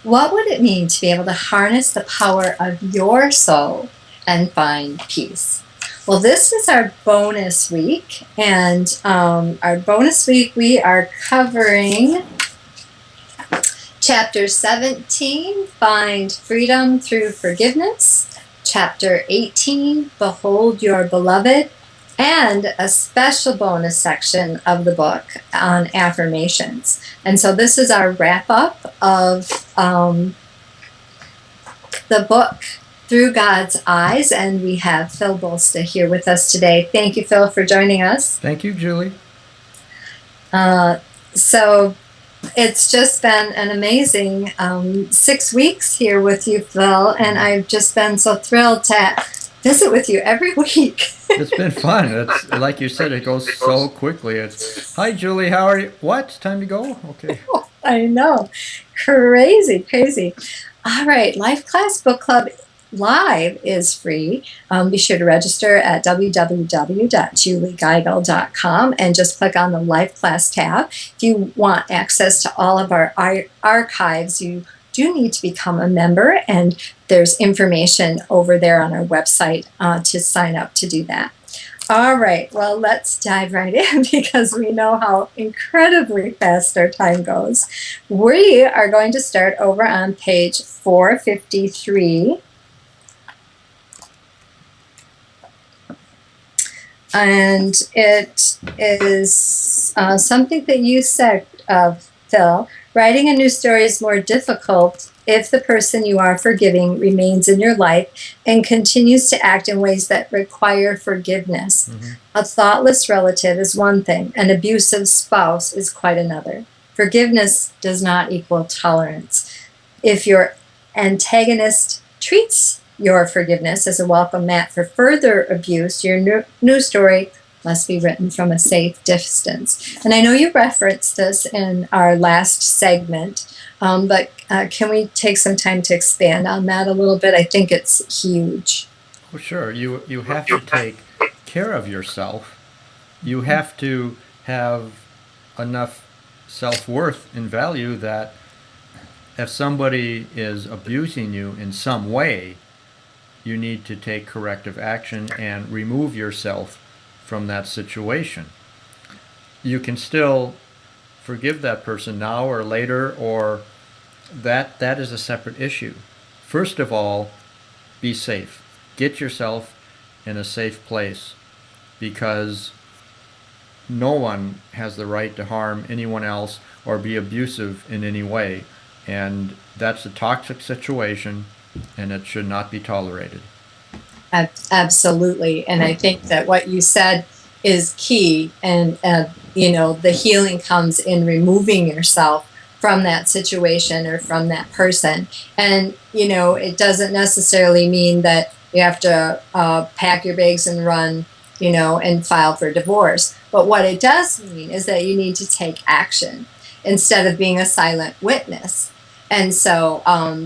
What would it mean to be able to harness the power of your soul and find peace? Well, this is our bonus week, and our bonus week we are covering Chapter 17, Find Freedom Through Forgiveness. Chapter 18, Behold Your Beloved. And a special bonus section of the book on affirmations. And so this is our wrap-up of the book, Through God's Eyes. And we have Phil Bolsta here with us today. Thank you, Phil, for joining us. Thank you, Julie. So it's just been an amazing 6 weeks here with you, Phil, and I've just been so thrilled to visit with you every week. It's been fun. It's like you said, it goes so quickly. It's, hi, Julie, how are you? What? Time to go? Okay. I know. Crazy, crazy. All right, Life Class Book Club Live is free. Be sure to register at www.juliegeigel.com and just click on the Life Class tab. If you want access to all of our archives, you do need to become a member, and there's information over there on our website to sign up to do that. All right, well, let's dive right in because we know how incredibly fast our time goes. We are going to start over on page 453. And it is something that you said, Phil. Writing a new story is more difficult if the person you are forgiving remains in your life and continues to act in ways that require forgiveness. Mm-hmm. A thoughtless relative is one thing, an abusive spouse is quite another. Forgiveness does not equal tolerance. If your antagonist treats your forgiveness as a welcome mat for further abuse, your new story must be written from a safe distance. And I know you referenced this in our last segment, but can we take some time to expand on that a little bit? I think it's huge. Well, sure. You have to take care of yourself. You have to have enough self-worth and value that if somebody is abusing you in some way, you need to take corrective action and remove yourself from that situation. You can still forgive that person now or later, or that is a separate issue. First of all, be safe. Get yourself in a safe place, because no one has the right to harm anyone else or be abusive in any way. And that's a toxic situation, and it should not be tolerated. Absolutely. And I think that what you said is key. And, the healing comes in removing yourself from that situation or from that person. And, it doesn't necessarily mean that you have to pack your bags and run, and file for divorce. But what it does mean is that you need to take action instead of being a silent witness. And so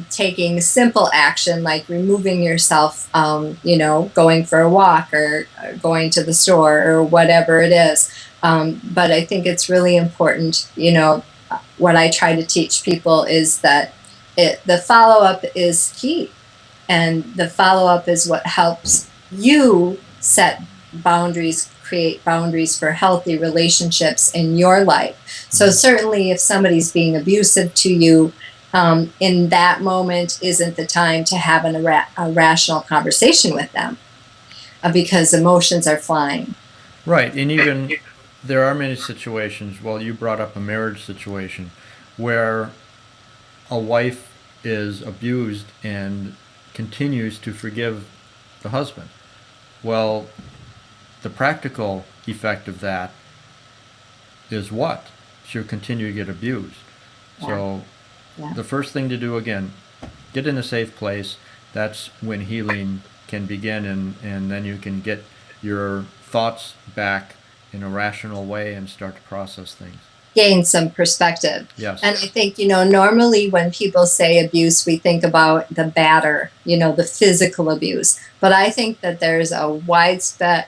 taking simple action like removing yourself, going for a walk or going to the store or whatever it is. But I think it's really important, what I try to teach people is that the follow-up is key. And the follow-up is what helps you set boundaries, create boundaries for healthy relationships in your life. So certainly if somebody's being abusive to you, in that moment isn't the time to have a rational conversation with them because emotions are flying. Right, and even there are many situations, well, you brought up a marriage situation, where a wife is abused and continues to forgive the husband. Well, the practical effect of that is what? She'll continue to get abused. Yeah. So the first thing to do, again, get in a safe place. That's when healing can begin, and then you can get your thoughts back in a rational way and start to process things. Gain some perspective. Yes. And I think, normally when people say abuse, we think about the batter, the physical abuse. But I think that there's a widespread,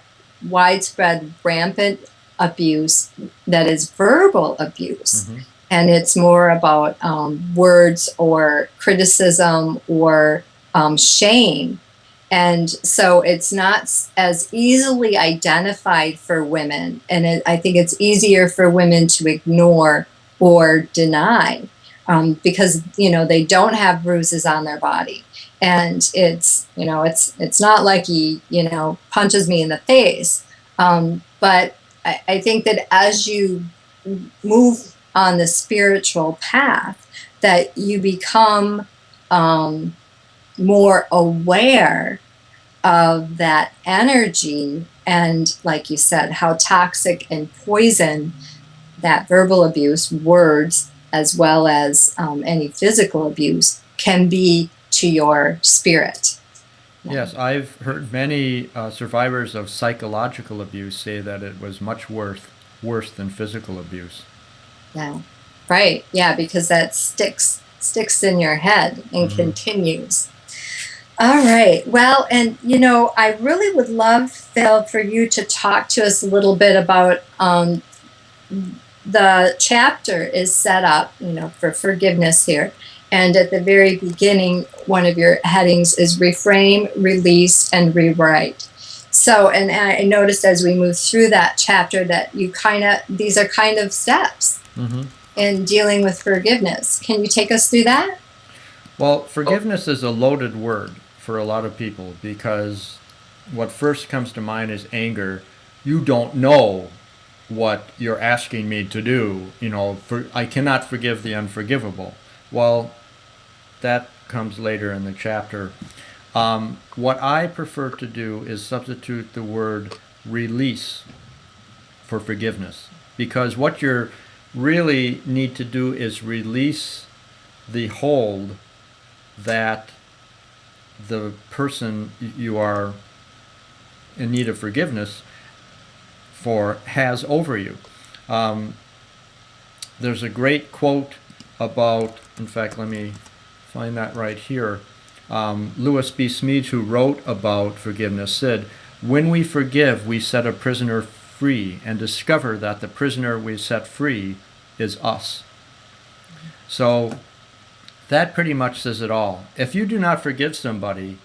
rampant abuse that is verbal abuse. Mm-hmm. and it's more about words or criticism or shame. And so it's not as easily identified for women. And I think it's easier for women to ignore or deny because, they don't have bruises on their body. And it's not like he, punches me in the face. But I think that as you move on the spiritual path, that you become more aware of that energy and, like you said, how toxic and poison that verbal abuse, words, as well as any physical abuse can be to your spirit. Yes, I've heard many survivors of psychological abuse say that it was much worse than physical abuse. Yeah, right. Yeah, because that sticks in your head and Mm-hmm. continues. All right. Well, and I really would love, Phil, for you to talk to us a little bit about the chapter is set up, for forgiveness here. And at the very beginning, one of your headings is reframe, release, and rewrite. So, and I noticed as we move through that chapter that these are kind of steps Mm-hmm. in dealing with forgiveness. Can you take us through that? Well, forgiveness is a loaded word for a lot of people because what first comes to mind is anger. You don't know what you're asking me to do. I cannot forgive the unforgivable. Well, that comes later in the chapter. What I prefer to do is substitute the word release for forgiveness, because what you really need to do is release the hold that the person you are in need of forgiveness for has over you. There's a great quote about, in fact, let me find that right here. Lewis B. Smedes, who wrote about forgiveness, said, "When we forgive, we set a prisoner free and discover that the prisoner we set free is us." So that pretty much says it all. If you do not forgive somebody,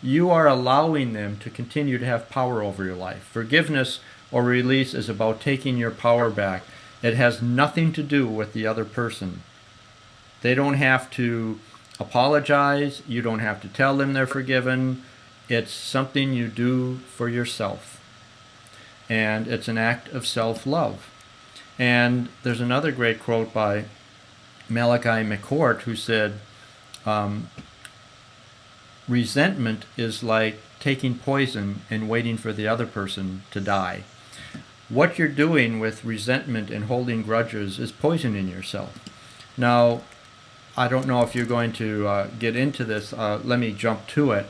you are allowing them to continue to have power over your life. Forgiveness or release is about taking your power back. It has nothing to do with the other person. They don't have to apologize. You don't have to tell them they're forgiven. It's something you do for yourself. And it's an act of self-love. And there's another great quote by Malachi McCourt who said, resentment is like taking poison and waiting for the other person to die. What you're doing with resentment and holding grudges is poisoning yourself. Now, I don't know if you're going to get into this. Let me jump to it.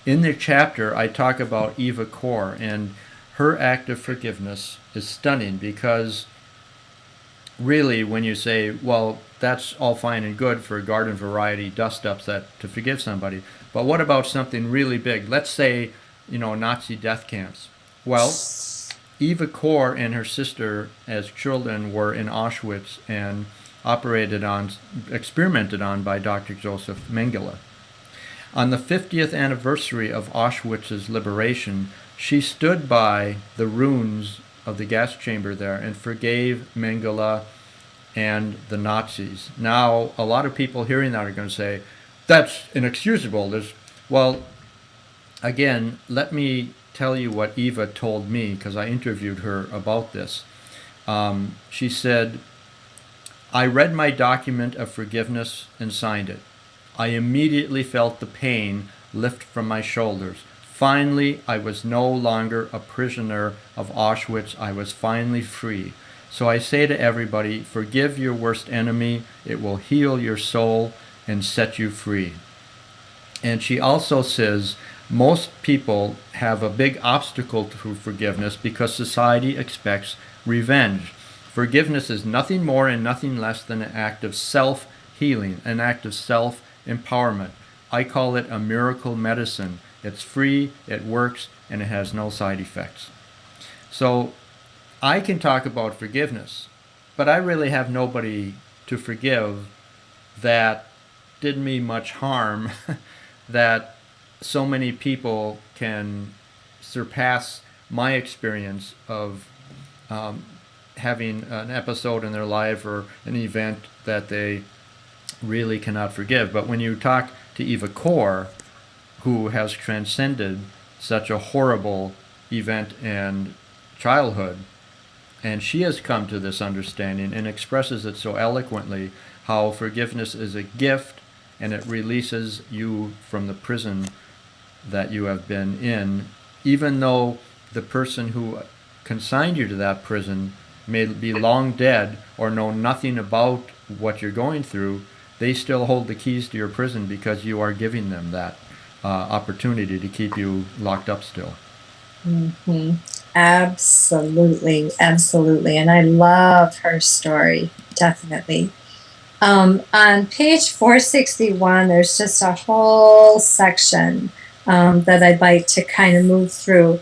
In the chapter, I talk about Eva Kor, and her act of forgiveness is stunning because really when you say, well, that's all fine and good for garden variety dust-ups to forgive somebody, but what about something really big? Let's say, Nazi death camps. Well, Eva Kor and her sister as children were in Auschwitz and experimented on by Dr. Joseph Mengele. On the 50th anniversary of Auschwitz's liberation, she stood by the ruins of the gas chamber there and forgave Mengele and the Nazis. Now, a lot of people hearing that are going to say, that's inexcusable. Well, again, let me tell you what Eva told me, because I interviewed her about this. She said, "I read my document of forgiveness and signed it. I immediately felt the pain lift from my shoulders. Finally, I was no longer a prisoner of Auschwitz. I was finally free. So I say to everybody, forgive your worst enemy. It will heal your soul and set you free." And she also says, most people have a big obstacle to forgiveness because society expects revenge. Forgiveness is nothing more and nothing less than an act of self-healing, an act of self-empowerment. I call it a miracle medicine. It's free, it works, and it has no side effects. So I can talk about forgiveness, but I really have nobody to forgive that did me much harm that so many people can surpass my experience of having an episode in their life or an event that they really cannot forgive. But when you talk to Eva Kor, who has transcended such a horrible event and childhood, and she has come to this understanding and expresses it so eloquently, how forgiveness is a gift and it releases you from the prison that you have been in, even though the person who consigned you to that prison may be long dead or know nothing about what you're going through. They still hold the keys to your prison because you are giving them that opportunity to keep you locked up still. Mm-hmm. Absolutely, absolutely. And I love her story, definitely. On page 461, there's just a whole section that I'd like to kind of move through.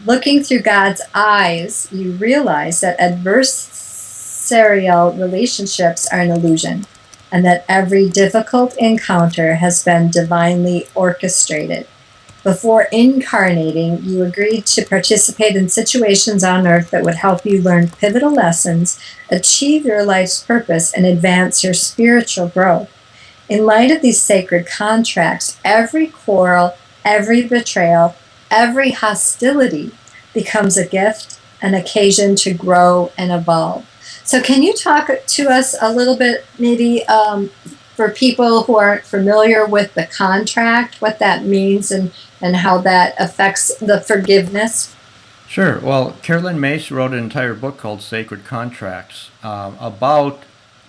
Looking through God's eyes, you realize that adversarial relationships are an illusion, and that every difficult encounter has been divinely orchestrated. Before incarnating, you agreed to participate in situations on Earth that would help you learn pivotal lessons, achieve your life's purpose, and advance your spiritual growth. In light of these sacred contracts, every quarrel, every betrayal, every hostility becomes a gift, an occasion to grow and evolve. So can you talk to us a little bit, maybe for people who aren't familiar with the contract, what that means and how that affects the forgiveness? Sure. Well, Carolyn Mace wrote an entire book called Sacred Contracts about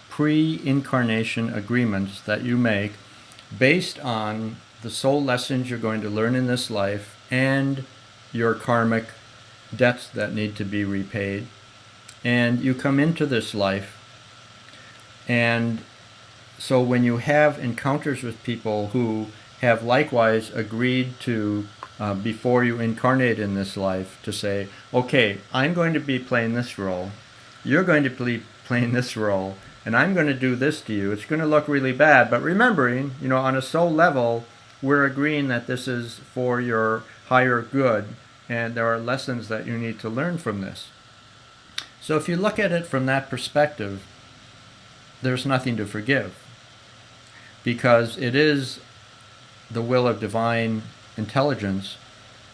pre-incarnation agreements that you make based on the soul lessons you're going to learn in this life and your karmic debts that need to be repaid. And you come into this life, and so when you have encounters with people who have likewise agreed to, before you incarnate in this life, to say, okay, I'm going to be playing this role, you're going to be playing this role, and I'm going to do this to you. It's going to look really bad, but remembering, on a soul level, we're agreeing that this is for your higher good, and there are lessons that you need to learn from this. So if you look at it from that perspective, there's nothing to forgive, because it is the will of divine intelligence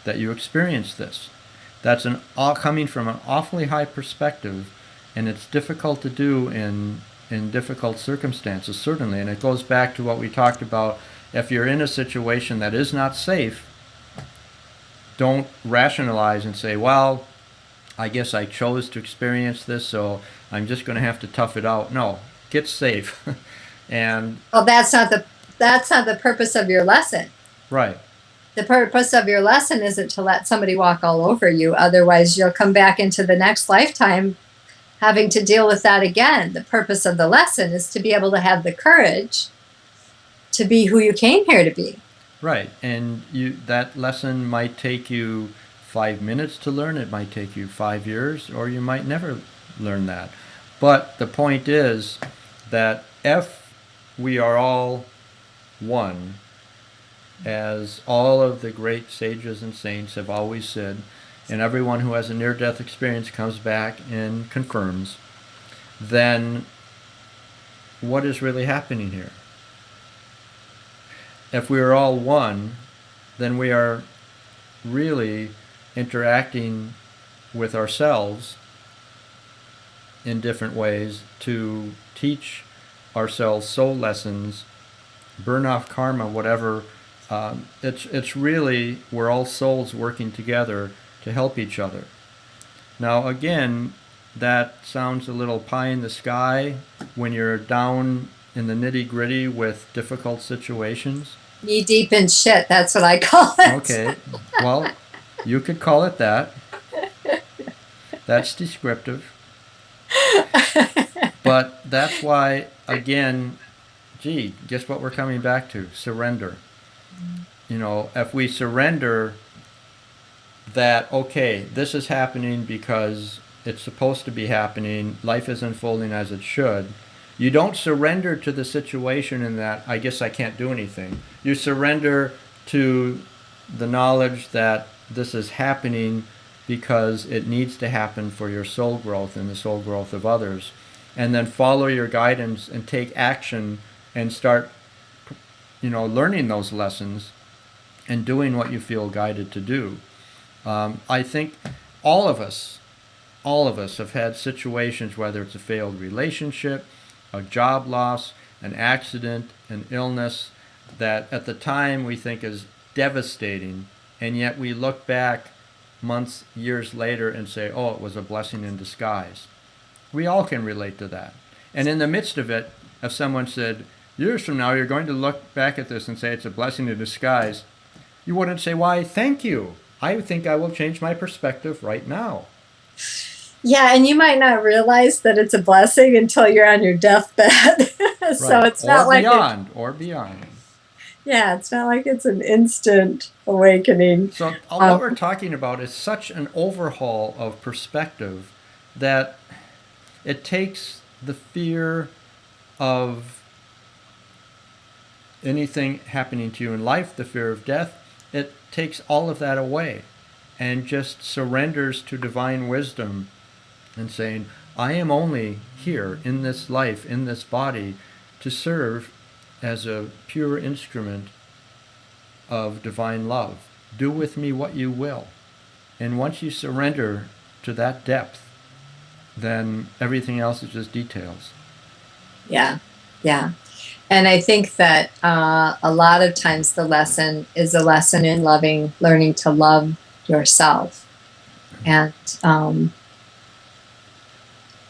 that you experience this. That's coming from an awfully high perspective, and it's difficult to do in difficult circumstances, certainly. And it goes back to what we talked about. If you're in a situation that is not safe, don't rationalize and say, well, I guess I chose to experience this, so I'm just going to have to tough it out. No, get safe. And well, that's not the purpose of your lesson. Right. The purpose of your lesson isn't to let somebody walk all over you. Otherwise, you'll come back into the next lifetime having to deal with that again. The purpose of the lesson is to be able to have the courage to be who you came here to be. Right. And that lesson might take you 5 minutes to learn. It might take you 5 years, or you might never learn that. But the point is that if we are all one, as all of the great sages and saints have always said, and everyone who has a near-death experience comes back and confirms, then what is really happening here? If we are all one, then we are really interacting with ourselves in different ways to teach ourselves soul lessons, burn off karma, whatever. It's really, we're all souls working together to help each other. Now again, that sounds a little pie in the sky when you're down in the nitty-gritty with difficult situations. Knee deep in shit, that's what I call it. Okay, well, you could call it that. That's descriptive. But that's why, again, guess what we're coming back to? Surrender. If we surrender that, okay, this is happening because it's supposed to be happening, life is unfolding as it should. You don't surrender to the situation in that, I guess I can't do anything. You surrender to the knowledge that this is happening because it needs to happen for your soul growth and the soul growth of others. And then follow your guidance and take action and start, learning those lessons and doing what you feel guided to do. I think all of us have had situations, whether it's a failed relationship, a job loss, an accident, an illness, that at the time we think is devastating, and yet we look back months, years later and say, oh, it was a blessing in disguise. We all can relate to that. And in the midst of it, if someone said, years from now you're going to look back at this and say it's a blessing in disguise, you wouldn't say, why, thank you. I think I will change my perspective right now. Yeah, and you might not realize that it's a blessing until you're on your deathbed. So it's not like beyond. Yeah, it's not like it's an instant awakening. So what we're talking about is such an overhaul of perspective that it takes the fear of anything happening to you in life, the fear of death, it takes all of that away and just surrenders to divine wisdom and saying, I am only here in this life, in this body, to serve as a pure instrument of divine love. Do with me what you will. And once you surrender to that depth, then everything else is just details. Yeah. And I think that a lot of times the lesson is a lesson in learning to love yourself. And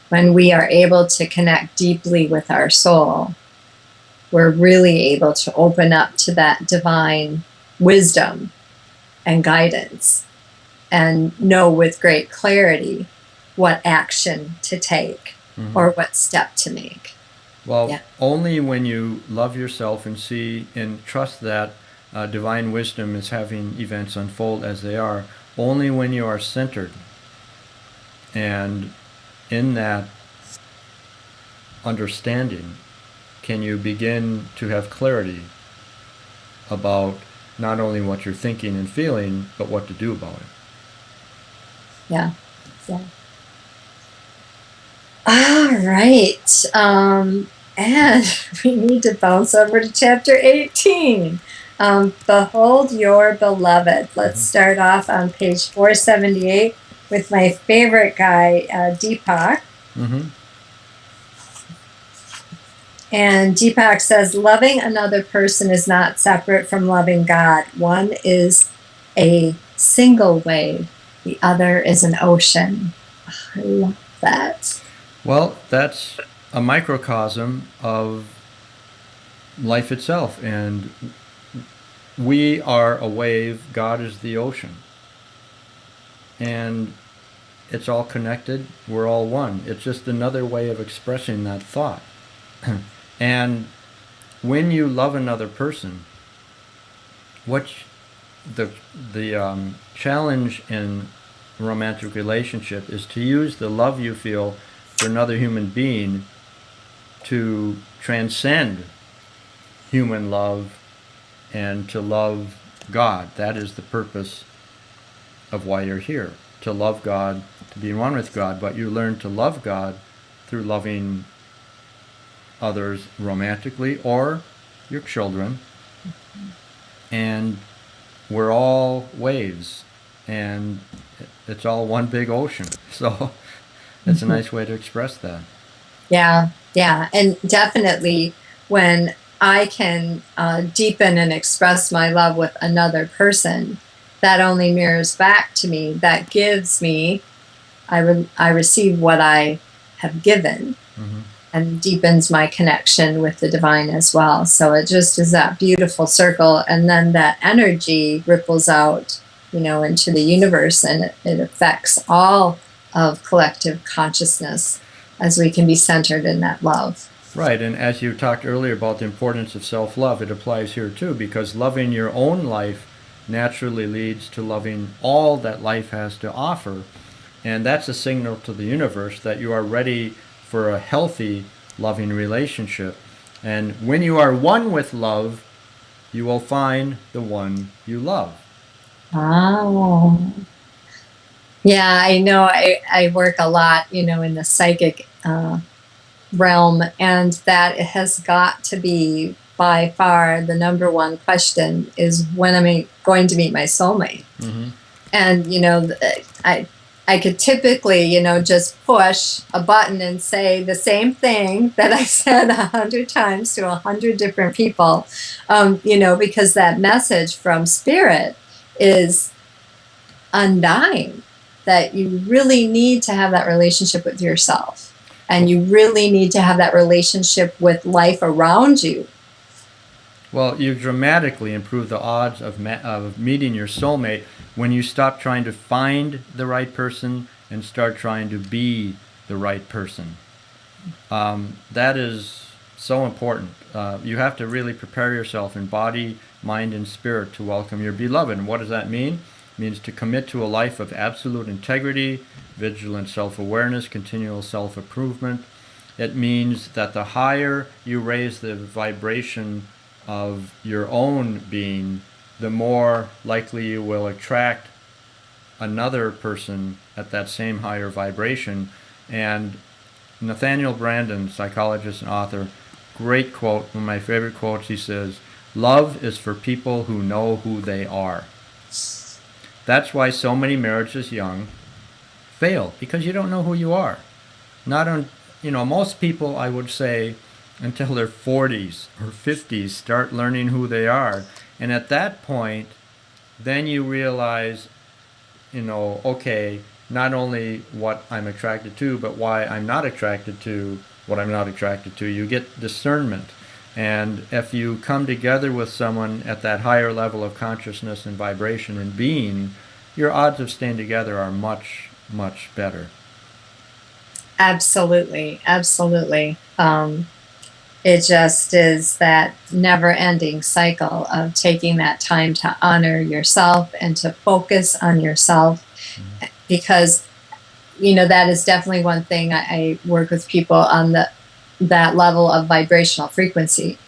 when we are able to connect deeply with our soul, we're really able to open up to that divine wisdom and guidance and know with great clarity what action to take or what step to make. Well, only when you love yourself and see and trust that divine wisdom is having events unfold as they are, only when you are centered and in that understanding can you begin to have clarity about not only what you're thinking and feeling, but what to do about it. Yeah. All right. And we need to bounce over to chapter 18. Behold your beloved. Let's start off on page 478 with my favorite guy, Deepak. And Deepak says, loving another person is not separate from loving God. One is a single wave. The other is an ocean. I love that. Well, that's a microcosm of life itself. And we are a wave, God is the ocean. And it's all connected, we're all one. It's just another way of expressing that thought. And when you love another person, what the challenge in a romantic relationship is to use the love you feel for another human being to transcend human love and to love God. That is the purpose of why you're here, to love God, to be in one with God. But you learn to love God through loving others romantically or your children. And we're all waves, and it's all one big ocean. So it's a nice way to express that. Yeah. And definitely when I can deepen and express my love with another person, that only mirrors back to me. That gives me, I receive what I have given. And deepens my connection with the divine as well. So it just is that beautiful circle, and then that energy ripples out, into the universe, and it affects all of collective consciousness as we can be centered in that love. Right, and as you talked earlier about the importance of self-love, it applies here too, because loving your own life naturally leads to loving all that life has to offer. And that's a signal to the universe that you are ready for a healthy, loving relationship. And when you are one with love, you will find the one you love. Oh. Yeah, I know. I work a lot, in the psychic realm, and that has got to be by far the number one question is when am I going to meet my soulmate? Mm-hmm. And I could typically just push a button and say the same thing that I said 100 times to 100 different people, because that message from spirit is undying, that you really need to have that relationship with yourself, and you really need to have that relationship with life around you. Well, you dramatically improve the odds of meeting your soulmate when you stop trying to find the right person and start trying to be the right person. That is so important. You have to really prepare yourself in body, mind, and spirit to welcome your beloved. And what does that mean? It means to commit to a life of absolute integrity, vigilant self-awareness, continual self-improvement. It means that the higher you raise the vibration of your own being, the more likely you will attract another person at that same higher vibration. And Nathaniel Branden, psychologist and author, great quote, one of my favorite quotes, he says, "Love is for people who know who they are." That's why so many marriages young fail, because you don't know who you are. Not on, most people, I would say, until their 40s or 50s start learning who they are. And at that point, then you realize, okay, not only what I'm attracted to, but why I'm not attracted to what I'm not attracted to. You get discernment. And if you come together with someone at that higher level of consciousness and vibration and being, your odds of staying together are much, much better. Absolutely, absolutely. It just is that never-ending cycle of taking that time to honor yourself and to focus on yourself, because that is definitely one thing I work with people on that level of vibrational frequency,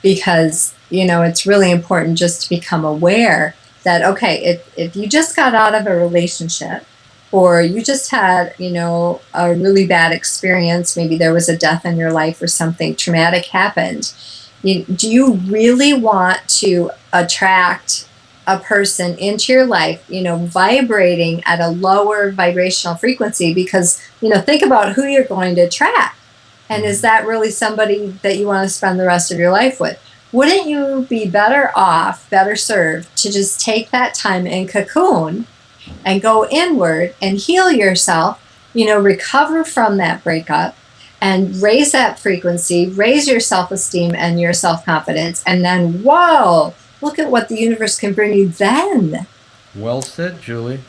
because it's really important just to become aware that, okay, if you just got out of a relationship, or you just had, a really bad experience, maybe there was a death in your life or something traumatic happened, do you really want to attract a person into your life, vibrating at a lower vibrational frequency? Because, think about who you're going to attract. And is that really somebody that you want to spend the rest of your life with? Wouldn't you be better off, better served, to just take that time and cocoon and go inward and heal yourself, recover from that breakup and raise that frequency, raise your self-esteem and your self-confidence, and then, whoa, look at what the universe can bring you then. Well said, Julie.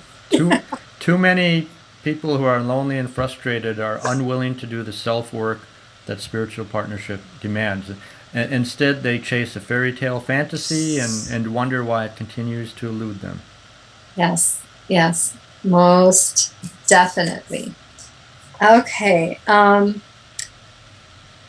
Too many people who are lonely and frustrated are unwilling to do the self-work that spiritual partnership demands. Instead, they chase a fairy tale fantasy and wonder why it continues to elude them. Yes, most definitely. Okay.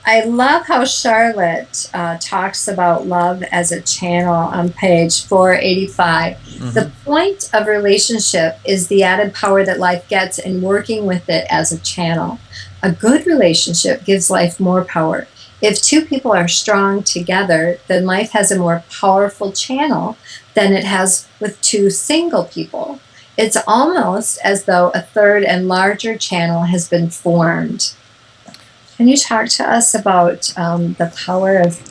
I love how Charlotte talks about love as a channel on page 485. The point of relationship is the added power that life gets in working with it as a channel. A good relationship gives life more power. If two people are strong together, then life has a more powerful channel than it has with two single people. It's almost as though a third and larger channel has been formed. Can you talk to us about the power of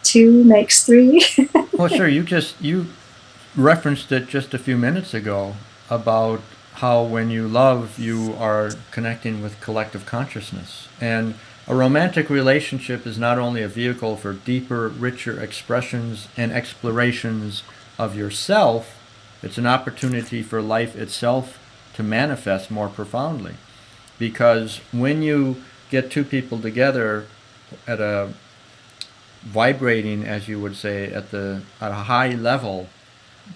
two makes three? Well, sure. You referenced it just a few minutes ago about how when you love, you are connecting with collective consciousness. And a romantic relationship is not only a vehicle for deeper, richer expressions and explorations of yourself, it's an opportunity for life itself to manifest more profoundly. Because when you get two people together at a vibrating, as you would say, at a high level,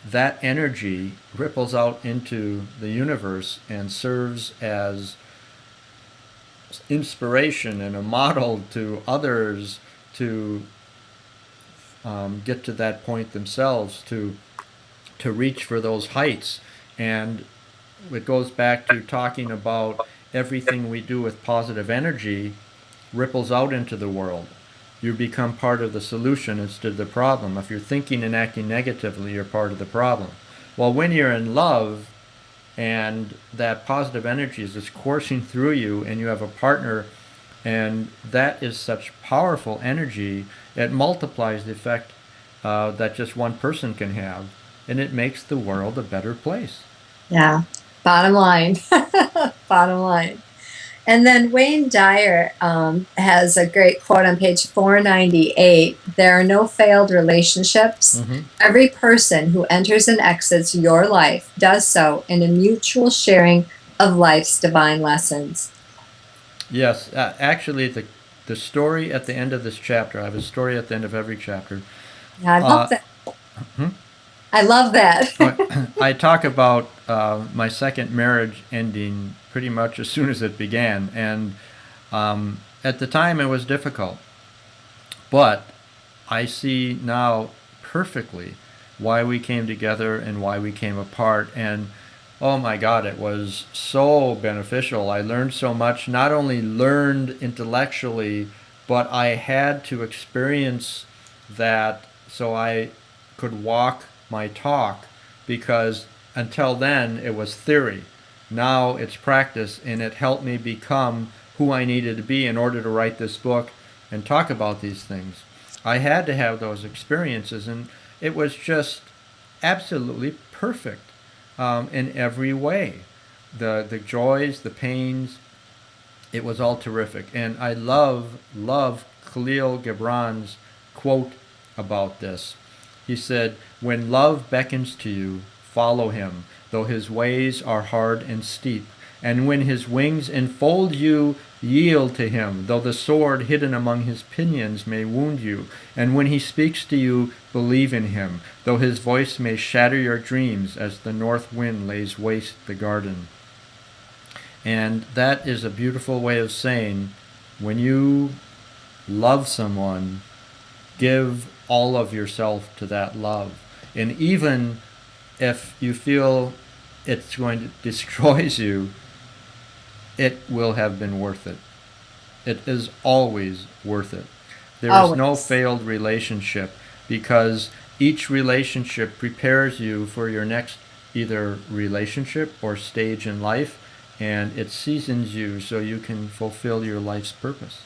that energy ripples out into the universe and serves as inspiration and a model to others to get to that point themselves, to reach for those heights. And it goes back to talking about everything we do with positive energy ripples out into the world. You become part of the solution instead of the problem. If you're thinking and acting negatively, you're part of the problem. Well, when you're in love and that positive energy is just coursing through you and you have a partner, and that is such powerful energy, it multiplies the effect that just one person can have, and it makes the world a better place. Yeah. Bottom line. Bottom line. And then Wayne Dyer has a great quote on page 498. There are no failed relationships. Mm-hmm. Every person who enters and exits your life does so in a mutual sharing of life's divine lessons. Yes, actually, the story at the end of this chapter, I have a story at the end of every chapter. Yeah, I love that. Hmm? I love that. I talk about my second marriage ending pretty much as soon as it began, and at the time it was difficult. But I see now perfectly why we came together and why we came apart, and oh my God, it was so beneficial. I learned so much, not only learned intellectually, but I had to experience that so I could walk my talk, because until then it was theory. Now it's practice, and it helped me become who I needed to be in order to write this book and talk about these things. I had to have those experiences, and it was just absolutely perfect in every way. The joys, the pains, it was all terrific. And I love Khalil Gibran's quote about this. He said, "When love beckons to you, follow him, though his ways are hard and steep. And when his wings enfold you, yield to him, though the sword hidden among his pinions may wound you. And when he speaks to you, believe in him, though his voice may shatter your dreams as the north wind lays waste the garden." And that is a beautiful way of saying, when you love someone, give all of yourself to that love. And even if you feel it's going to destroy you, it will have been worth it. It is always worth it. There is no failed relationship, because each relationship prepares you for your next either relationship or stage in life, and it seasons you so you can fulfill your life's purpose.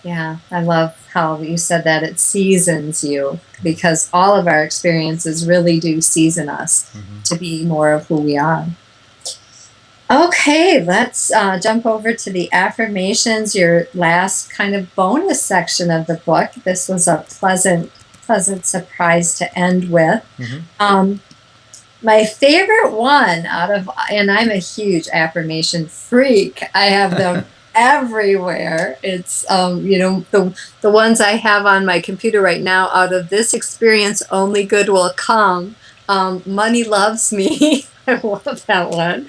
Yeah, I love how you said that it seasons you, because all of our experiences really do season us to be more of who we are. Okay, let's jump over to the affirmations, your last kind of bonus section of the book. This was a pleasant surprise to end with. My favorite one and I'm a huge affirmation freak. I have them everywhere. It's the ones I have on my computer right now. Out of this experience, only good will come. Money loves me. I love that one.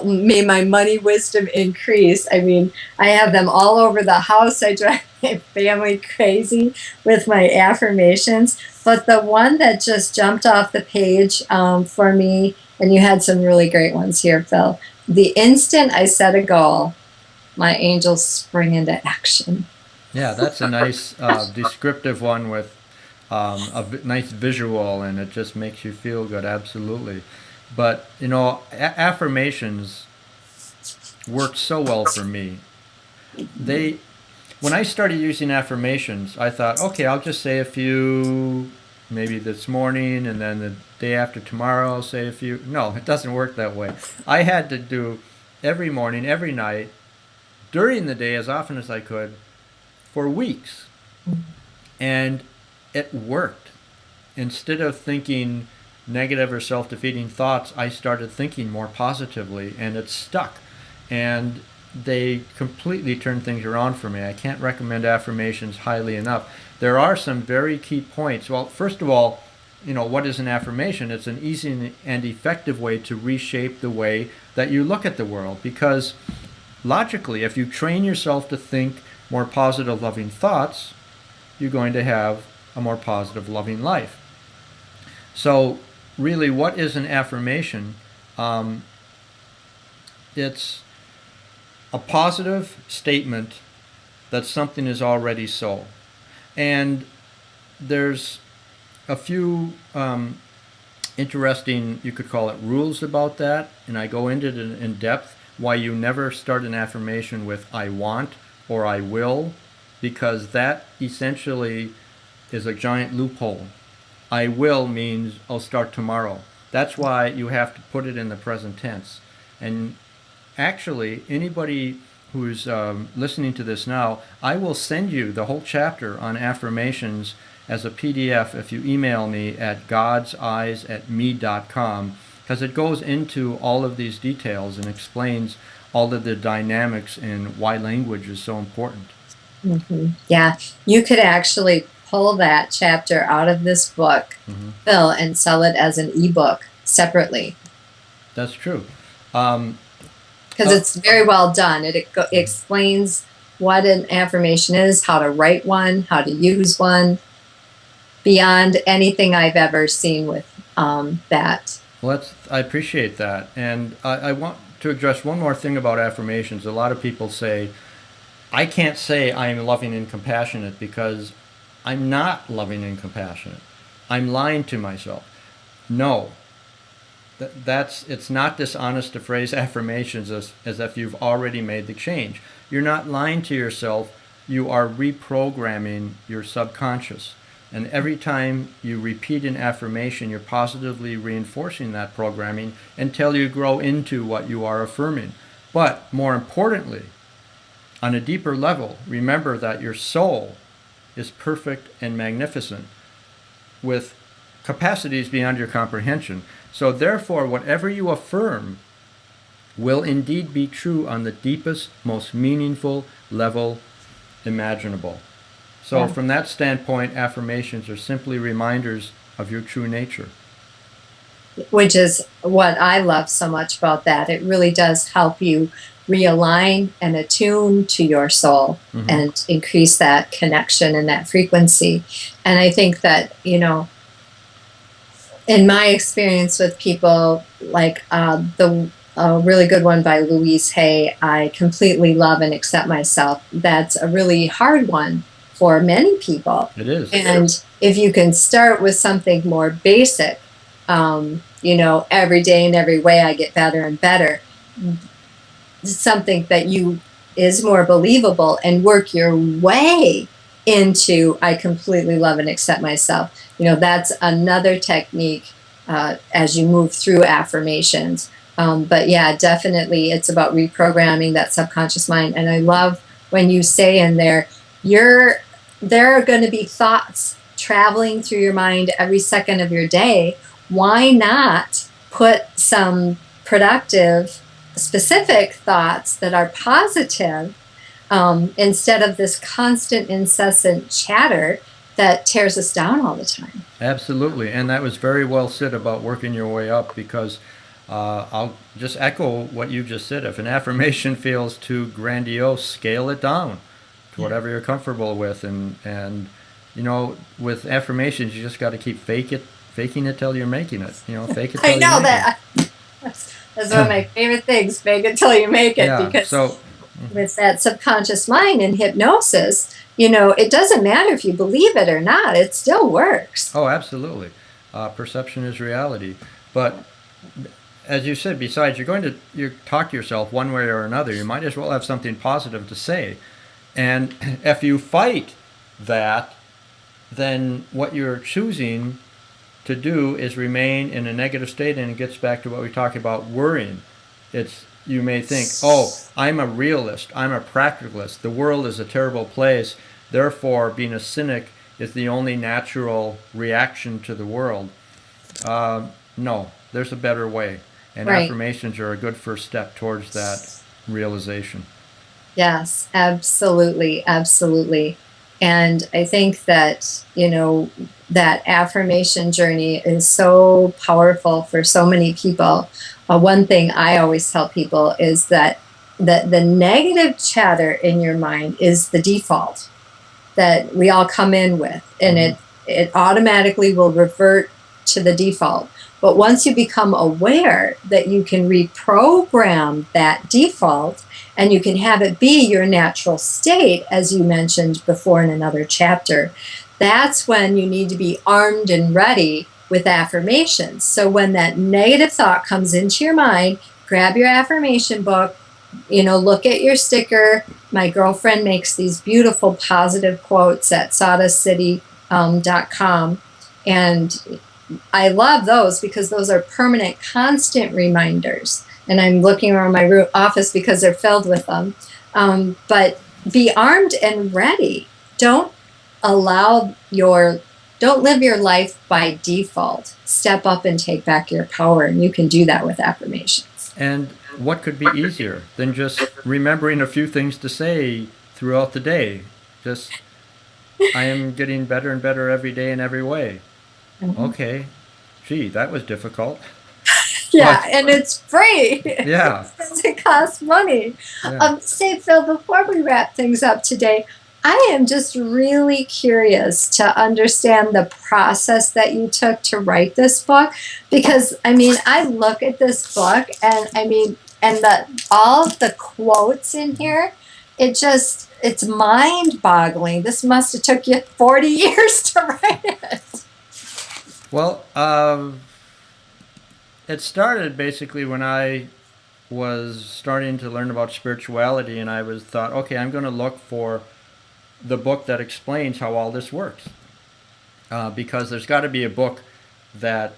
May my money wisdom increase. I mean, I have them all over the house. I drive my family crazy with my affirmations. But the one that just jumped off the page for me, and you had some really great ones here, Phil. The instant I set a goal, my angels spring into action. Yeah, that's a nice descriptive one with nice visual, and it just makes you feel good, absolutely. But, affirmations worked so well for me. When I started using affirmations, I thought, okay, I'll just say a few, maybe this morning, and then the day after tomorrow I'll say a few. No, it doesn't work that way. I had to do every morning, every night, during the day as often as I could, for weeks. And it worked. Instead of thinking negative or self-defeating thoughts, I started thinking more positively, and it stuck. And they completely turned things around for me. I can't recommend affirmations highly enough. There are some very key points. Well, first of all, what is an affirmation? It's an easy and effective way to reshape the way that you look at the world. Because logically, if you train yourself to think more positive, loving thoughts, you're going to have a more positive, loving life. So really, what is an affirmation? It's a positive statement that something is already so. And there's a few interesting, you could call it, rules about that, and I go into it in depth, why you never start an affirmation with I want or I will, because that essentially is a giant loophole. I will means I'll start tomorrow. That's why you have to put it in the present tense. And actually, anybody who's listening to this now, I will send you the whole chapter on affirmations as a PDF if you email me at godseyes@me.com, because it goes into all of these details and explains all of the dynamics and why language is so important. Mm-hmm. Yeah, you could actually pull that chapter out of this book, Phil, and sell it as an ebook separately. That's true. Because it's very well done. It explains what an affirmation is, how to write one, how to use one, beyond anything I've ever seen with that. Well, I appreciate that. And I want to address one more thing about affirmations. A lot of people say, I can't say I'm loving and compassionate because I'm not loving and compassionate. I'm lying to myself. No. It's not dishonest to phrase affirmations as if you've already made the change. You're not lying to yourself. You are reprogramming your subconscious. And every time you repeat an affirmation, you're positively reinforcing that programming until you grow into what you are affirming. But more importantly, on a deeper level, remember that your soul is perfect and magnificent with capacities beyond your comprehension. So therefore, whatever you affirm will indeed be true on the deepest, most meaningful level imaginable. So from that standpoint, affirmations are simply reminders of your true nature. Which is what I love so much about that. It really does help you realign and attune to your soul and increase that connection and that frequency. And I think that, in my experience with people, like the really good one by Louise Hay, I completely love and accept myself. That's a really hard one for many people. It is. And if you can start with something more basic, every day and every way I get better and better, something that is more believable, and work your way into I completely love and accept myself. That's another technique as you move through affirmations. But yeah, definitely it's about reprogramming that subconscious mind. And I love when you say in there, there are going to be thoughts traveling through your mind every second of your day. Why not put some productive, specific thoughts that are positive instead of this constant, incessant chatter that tears us down all the time? Absolutely. And that was very well said about working your way up, because I'll just echo what you just said. If an affirmation feels too grandiose, scale it down to whatever you're comfortable with. And with affirmations, you just got to keep faking it till you're making it. Fake it till I know you make it. That's one of my favorite things, fake it till you make it. Yeah, because with that subconscious mind and hypnosis, it doesn't matter if you believe it or not, it still works. Oh, absolutely. Perception is reality. But as you said, besides, you talk to yourself one way or another. You might as well have something positive to say. And if you fight that, then what you're choosing to do is remain in a negative state, and it gets back to what we talked about, worrying. You may think, I'm a realist, I'm a practicalist, the world is a terrible place, therefore being a cynic is the only natural reaction to the world. No, there's a better way, and affirmations are a good first step towards that realization. Yes, absolutely, absolutely. And I think that, that affirmation journey is so powerful for so many people. One thing I always tell people is that the negative chatter in your mind is the default that we all come in with, and Mm-hmm. it automatically will revert to the default. But once you become aware that you can reprogram that default and you can have it be your natural state, as you mentioned before in another chapter, that's when you need to be armed and ready with affirmations. So when that negative thought comes into your mind, grab your affirmation book, look at your sticker. My girlfriend makes these beautiful positive quotes at sawdustcity.com. And I love those because those are permanent, constant reminders. And I'm looking around my office because they're filled with them. But be armed and ready. Don't allow don't live your life by default. Step up and take back your power. And you can do that with affirmations. And what could be easier than just remembering a few things to say throughout the day? Just, I am getting better and better every day in every way. Mm-hmm. Okay, gee, that was difficult. Yeah, But and it's free. yeah, It doesn't cost money. yeah. Say, Phil, before we wrap things up today, I am just really curious to understand the process that you took to write this book, because I look at this book and and all of the quotes in here, it's mind-boggling. This must have took you 40 years to write it. Well, it started basically when I was starting to learn about spirituality, and I was thought, okay, I'm going to look for the book that explains how all this works, because there's got to be a book that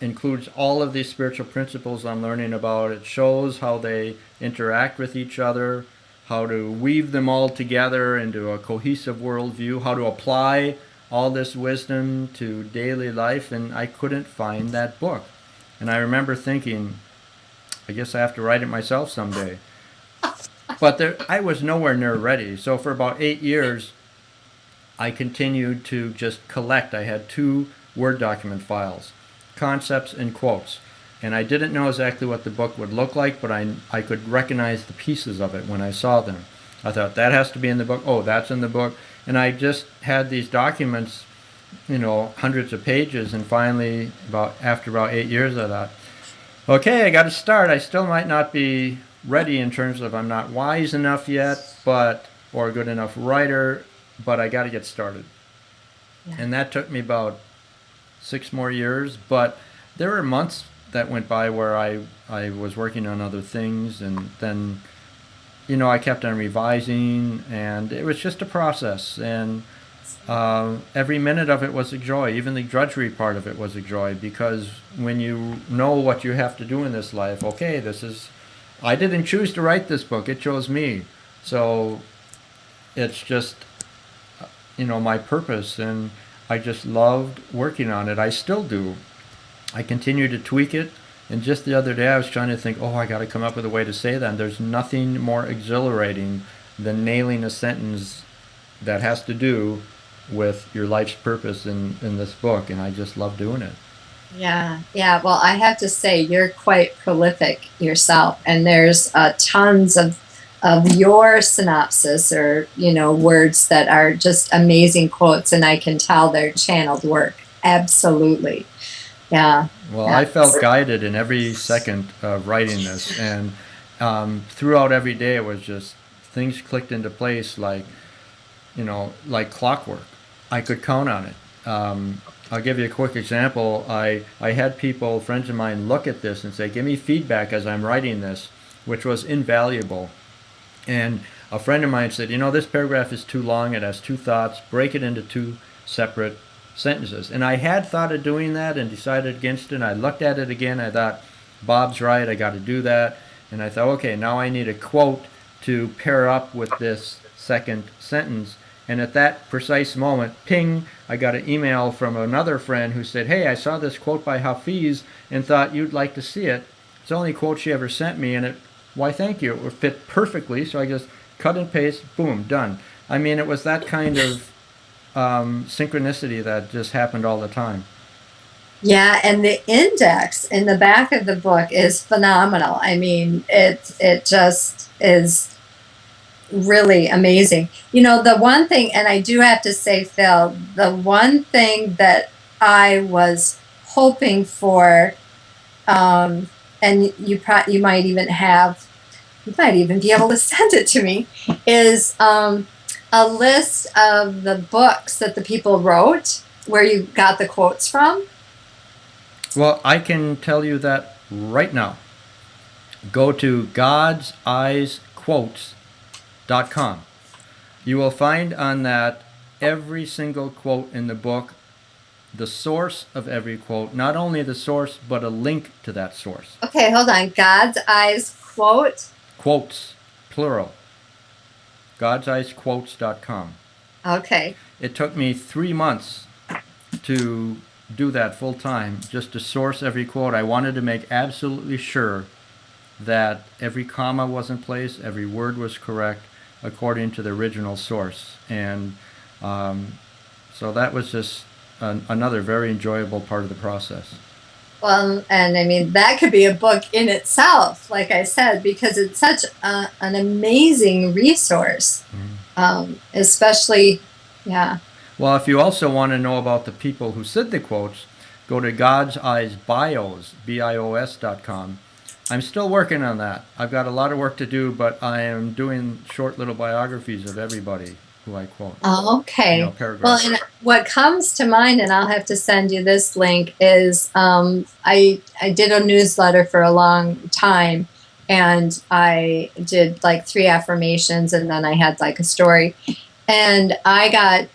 includes all of these spiritual principles I'm learning about. It shows how they interact with each other, how to weave them all together into a cohesive worldview, how to apply all this wisdom to daily life, and I couldn't find that book. And I remember thinking, I guess I have to write it myself someday. But I was nowhere near ready. So for about 8 years, I continued to just collect. I had 2 Word document files, concepts and quotes. And I didn't know exactly what the book would look like, but I could recognize the pieces of it when I saw them. I thought, that has to be in the book. Oh, that's in the book. And I just had these documents, hundreds of pages. And finally, after about 8 years, I thought, okay, I got to start. I still might not be ready in terms of I'm not wise enough yet, or a good enough writer, but I got to get started. Yeah. And that took me about 6 more years, but there were months that went by where I was working on other things, and then, I kept on revising, and it was just a process, and every minute of it was a joy. Even the drudgery part of it was a joy, because when you know what you have to do in this life, okay, I didn't choose to write this book, it chose me. So it's just, my purpose, and I just loved working on it. I still do. I continue to tweak it, and just the other day I was trying to think, I got to come up with a way to say that. And there's nothing more exhilarating than nailing a sentence that has to do with your life's purpose in this book, and I just love doing it. Yeah. Well, I have to say you're quite prolific yourself, and there's tons of your synopsis, or words that are just amazing quotes, and I can tell they're channeled work. Absolutely. Yeah. Well, I felt guided in every second of writing this, and throughout every day it was just things clicked into place like clockwork. I could count on it. I'll give you a quick example. I had friends of mine, look at this and say, give me feedback as I'm writing this, which was invaluable. And a friend of mine said, this paragraph is too long, it has 2 thoughts, break it into 2 separate sentences. And I had thought of doing that and decided against it. And I looked at it again, I thought, Bob's right, I got to do that. And I thought, okay, now I need a quote to pair up with this second sentence. And at that precise moment, ping, I got an email from another friend who said, hey, I saw this quote by Hafiz and thought you'd like to see it. It's the only quote she ever sent me, and why, thank you. It fit perfectly, so I just cut and paste, boom, done. I mean, it was that kind of synchronicity that just happened all the time. Yeah, and the index in the back of the book is phenomenal. I mean, it just is really amazing. You know, the one thing, and I do have to say, Phil, the one thing that I was hoping for, and you might even have, you might even be able to send it to me, is a list of the books that the people wrote where you got the quotes from. Well, I can tell you that right now. Go to godseyesquotes.com. You will find on that every single quote in the book, the source of every quote, not only the source, but a link to that source. Okay, hold on. God's Eyes Quote. Quotes, plural. godseyesquotes.com. Okay. It took me 3 months to do that full time, just to source every quote. I wanted to make absolutely sure that every comma was in place, every word was correct according to the original source. And so that was just another very enjoyable part of the process. Well, and I mean, that could be a book in itself, like I said, because it's such an amazing resource, especially, yeah. Well, if you also want to know about the people who said the quotes, go to God's Eyes Bios, BIOS.com. I'm still working on that. I've got a lot of work to do, but I am doing short little biographies of everybody who I quote. Oh, okay. You know, Well, paragraphs. and what comes to mind, and I'll have to send you this link, is I did a newsletter for a long time, and I did like 3 affirmations, and then I had like a story. And I got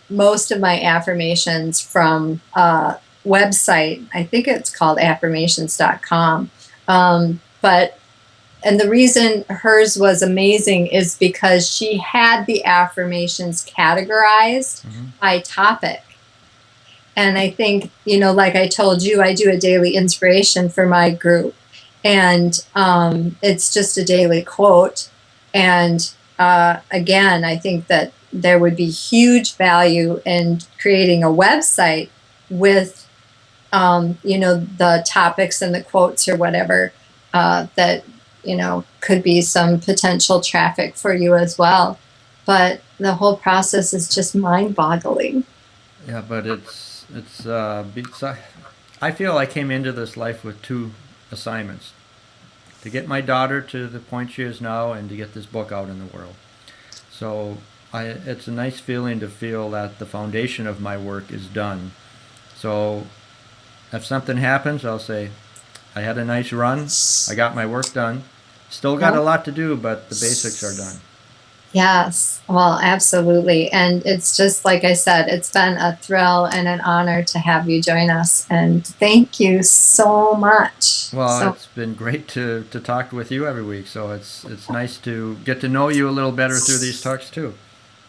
most of my affirmations from a website. I think it's called affirmations.com. But and the reason hers was amazing is because she had the affirmations categorized by topic. And I think, you know, like I told you, I do a daily inspiration for my group. And it's just a daily quote. And again, I think that there would be huge value in creating a website with, you know, the topics and the quotes or whatever that, you know, could be some potential traffic for you as well. But the whole process is just mind-boggling. Yeah, but I feel I came into this life with 2 assignments: to get my daughter to the point she is now, and to get this book out in the world. So it's a nice feeling to feel that the foundation of my work is done. So if something happens, I'll say, I had a nice run, I got my work done. Still got a lot to do, but the basics are done. Yes, well, absolutely. And it's just like I said, it's been a thrill and an honor to have you join us. And thank you so much. Well, it's been great to talk with you every week. So it's nice to get to know you a little better through these talks too.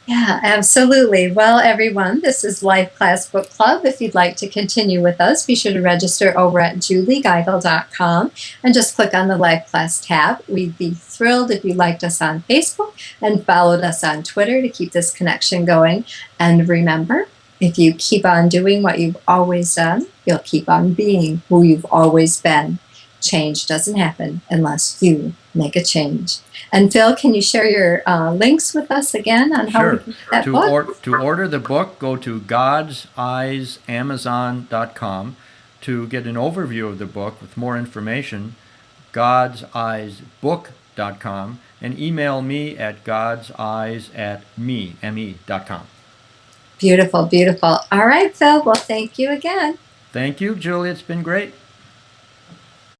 Yeah, absolutely. Well, everyone, this is Life Class Book Club. If you'd like to continue with us, be sure to register over at juliegeigle.com and just click on the Life Class tab. We'd be thrilled if you liked us on Facebook and followed us on Twitter to keep this connection going. And remember, if you keep on doing what you've always done, you'll keep on being who you've always been. Change doesn't happen unless you make a change. And Phil, can you share your links with us again on how we can get that book? To order the book, go to godseyes.amazon.com. To get an overview of the book with more information, godseyesbook.com, and email me at godseyes@me.com. Beautiful, beautiful. All right, Phil. Well, thank you again. Thank you, Julie. It's been great.